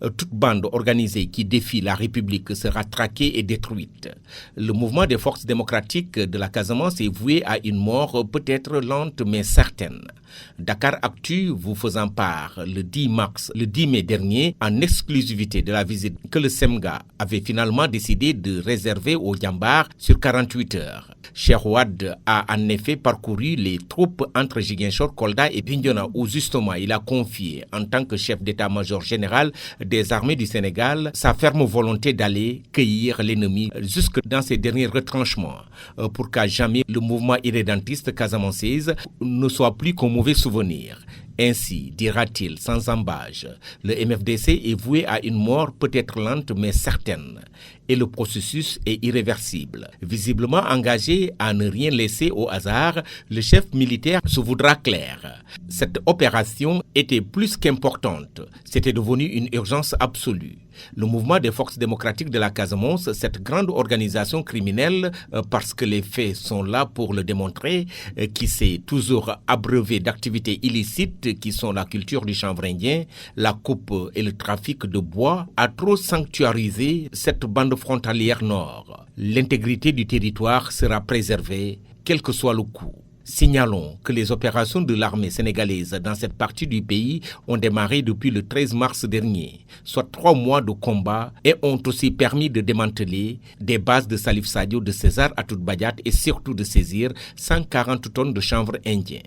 Toute bande organisée qui défie la République sera traquée et détruite. Le mouvement des forces démocratiques de la Casamance est voué à une mort peut-être lente mais certaine. Dakar Actu vous faisant part le 10 mai dernier en exclusivité de la visite que le SEMGA avait finalement décidé de réserver aux Diambars sur 48 heures. Cheikh Wade a en effet parcouru les troupes entre Ziguinchor, Kolda et Bignona où justement il a confié en tant que chef d'état-major général des armées du Sénégal sa ferme volonté d'aller cueillir l'ennemi jusque dans ses derniers retranchements pour qu'à jamais le mouvement irrédentiste casamançaise ne soit plus qu'un mauvais souvenir. Ainsi, dira-t-il sans embâche, le MFDC est voué à une mort peut-être lente mais certaine. Et le processus est irréversible. Visiblement engagé à ne rien laisser au hasard, le chef militaire se voudra clair. Cette opération était plus qu'importante. C'était devenu une urgence absolue. Le mouvement des forces démocratiques de la Casamance, cette grande organisation criminelle, parce que les faits sont là pour le démontrer, qui s'est toujours abreuvé d'activités illicites qui sont la culture du chanvre indien, la coupe et le trafic de bois, a trop sanctuarisé cette bande frontalière nord. L'intégrité du territoire sera préservée, quel que soit le coût. Signalons que les opérations de l'armée sénégalaise dans cette partie du pays ont démarré depuis le 13 mars dernier, soit 3 mois de combat et ont aussi permis de démanteler des bases de Salif Sadio, de César Atoute Badiate et surtout de saisir 140 tonnes de chanvre indien.